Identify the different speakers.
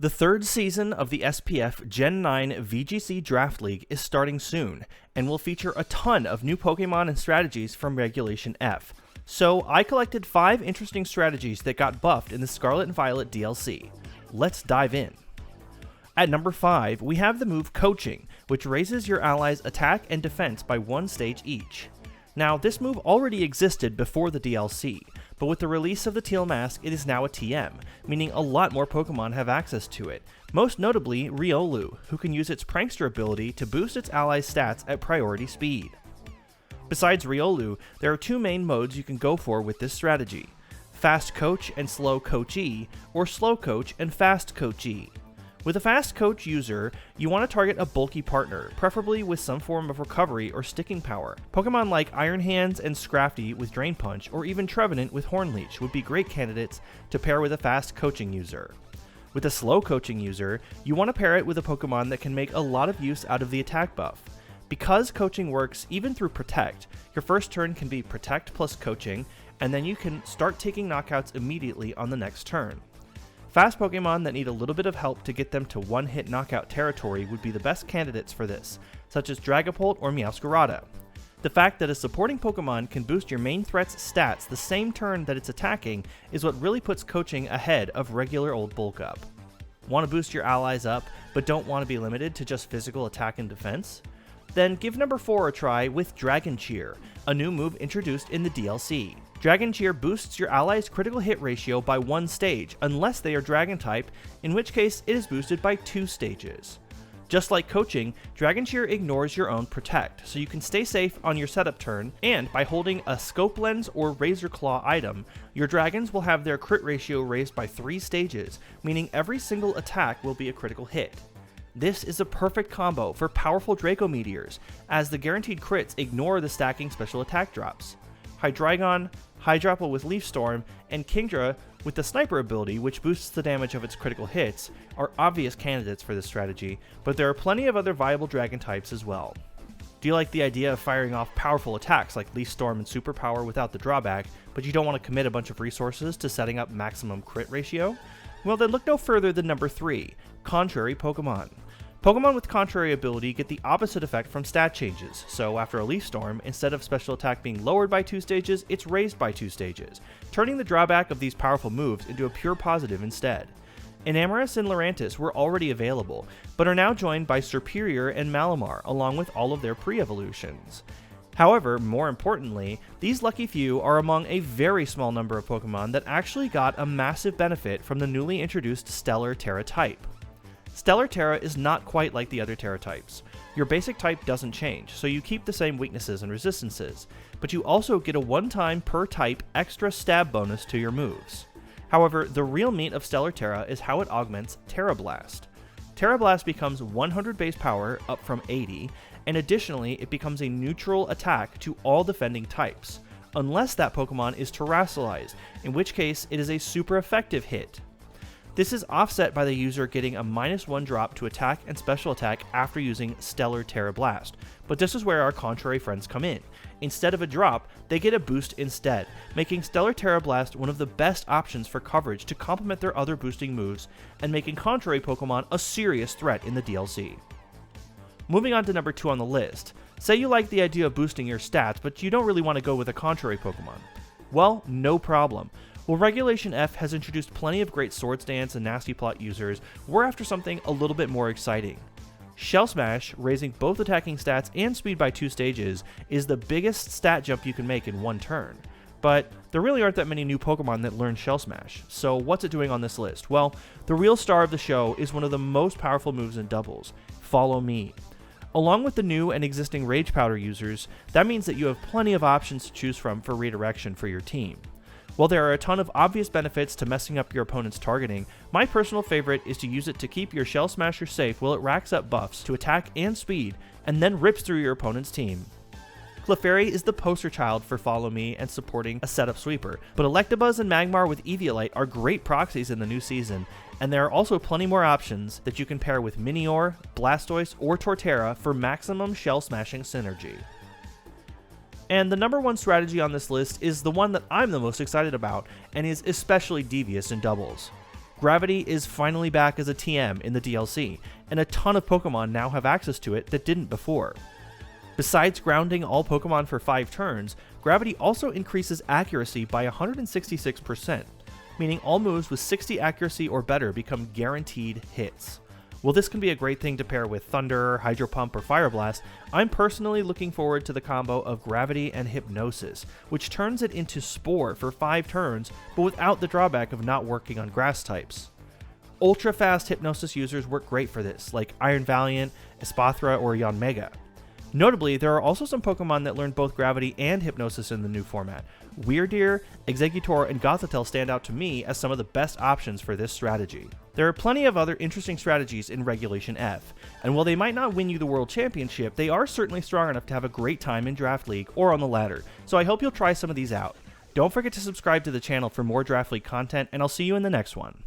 Speaker 1: The third season of the SPF Gen 9 VGC Draft League is starting soon, and will feature a ton of new Pokemon and strategies from Regulation F. So I collected 5 interesting strategies that got buffed in the Scarlet and Violet DLC. Let's dive in. At number 5, we have the move Coaching, which raises your allies' attack and defense by 1 stage each. Now, this move already existed before the DLC, but with the release of the Teal Mask, it is now a TM, meaning a lot more Pokemon have access to it, most notably Riolu, who can use its Prankster ability to boost its allies' stats at priority speed. Besides Riolu, there are 2 main modes you can go for with this strategy: Fast Coach and Slow Coachee, or Slow Coach and Fast Coachee. With a Fast Coach user, you want to target a bulky partner, preferably with some form of recovery or sticking power. Pokemon like Iron Hands and Scrafty with Drain Punch, or even Trevenant with Horn Leech would be great candidates to pair with a Fast Coaching user. With a Slow Coaching user, you want to pair it with a Pokemon that can make a lot of use out of the attack buff. Because Coaching works even through Protect, your first turn can be Protect plus Coaching, and then you can start taking knockouts immediately on the next turn. Fast Pokemon that need a little bit of help to get them to one-hit knockout territory would be the best candidates for this, such as Dragapult or Meowscarada. The fact that a supporting Pokemon can boost your main threat's stats the same turn that it's attacking is what really puts Coaching ahead of regular old bulk up. Want to boost your allies up, but don't want to be limited to just physical attack and defense? Then give number 4 a try with Dragon Cheer, a new move introduced in the DLC. Dragon Cheer boosts your allies' critical hit ratio by 1 stage, unless they are Dragon type, in which case it is boosted by 2 stages. Just like Coaching, Dragon Cheer ignores your own Protect, so you can stay safe on your setup turn, and by holding a Scope Lens or Razor Claw item, your dragons will have their crit ratio raised by 3 stages, meaning every single attack will be a critical hit. This is a perfect combo for powerful Draco Meteors, as the guaranteed crits ignore the stacking special attack drops. Hydreigon, Hydrapple with Leaf Storm, and Kingdra with the Sniper ability, which boosts the damage of its critical hits, are obvious candidates for this strategy, but there are plenty of other viable dragon types as well. Do you like the idea of firing off powerful attacks like Leaf Storm and Superpower without the drawback, but you don't want to commit a bunch of resources to setting up maximum crit ratio? Well, then look no further than number 3, Contrary Pokemon. Pokemon with Contrary ability get the opposite effect from stat changes, so after a Leaf Storm, instead of special attack being lowered by 2 stages, it's raised by 2 stages, turning the drawback of these powerful moves into a pure positive instead. Enamorus and Lurantis were already available, but are now joined by Serperior and Malamar, along with all of their pre-evolutions. However, more importantly, these lucky few are among a very small number of Pokemon that actually got a massive benefit from the newly introduced Stellar Terra type. Stellar Terra is not quite like the other Terra types. Your basic type doesn't change, so you keep the same weaknesses and resistances, but you also get a one-time per type extra stab bonus to your moves. However, the real meat of Stellar Terra is how it augments Terra Blast. Terra Blast becomes 100 base power, up from 80, and additionally it becomes a neutral attack to all defending types, unless that Pokemon is terrestrialized, in which case it is a super effective hit. This is offset by the user getting a -1 drop to attack and special attack after using Stellar Terra Blast, but this is where our Contrary friends come in. Instead of a drop, they get a boost instead, making Stellar Terra Blast one of the best options for coverage to complement their other boosting moves, and making Contrary Pokemon a serious threat in the DLC. Moving on to number 2 on the list. Say you like the idea of boosting your stats, but you don't really want to go with a Contrary Pokemon. Well, no problem. While Regulation F has introduced plenty of great Swords Dance and Nasty Plot users, we're after something a little bit more exciting. Shell Smash, raising both attacking stats and speed by 2 stages, is the biggest stat jump you can make in 1 turn. But there really aren't that many new Pokemon that learn Shell Smash, so what's it doing on this list? Well, the real star of the show is one of the most powerful moves in doubles, Follow Me. Along with the new and existing Rage Powder users, that means that you have plenty of options to choose from for redirection for your team. While there are a ton of obvious benefits to messing up your opponent's targeting, my personal favorite is to use it to keep your Shell Smasher safe while it racks up buffs to attack and speed, and then rips through your opponent's team. Clefairy is the poster child for Follow Me and supporting a setup sweeper, but Electabuzz and Magmar with Eviolite are great proxies in the new season, and there are also plenty more options that you can pair with Minior, Blastoise, or Torterra for maximum shell smashing synergy. And the number 1 strategy on this list is the one that I'm the most excited about, and is especially devious in doubles. Gravity is finally back as a TM in the DLC, and a ton of Pokemon now have access to it that didn't before. Besides grounding all Pokemon for 5 turns, Gravity also increases accuracy by 166%, meaning all moves with 60 accuracy or better become guaranteed hits. While this can be a great thing to pair with Thunder, Hydro Pump, or Fire Blast, I'm personally looking forward to the combo of Gravity and Hypnosis, which turns it into Spore for 5 turns, but without the drawback of not working on grass types. Ultra-fast Hypnosis users work great for this, like Iron Valiant, Espathra, or Yanmega. Notably, there are also some Pokemon that learned both Gravity and Hypnosis in the new format. Weirdeer, Exeggutor, and Gothitelle stand out to me as some of the best options for this strategy. There are plenty of other interesting strategies in Regulation F, and while they might not win you the World Championship, they are certainly strong enough to have a great time in Draft League or on the ladder, so I hope you'll try some of these out. Don't forget to subscribe to the channel for more Draft League content, and I'll see you in the next one.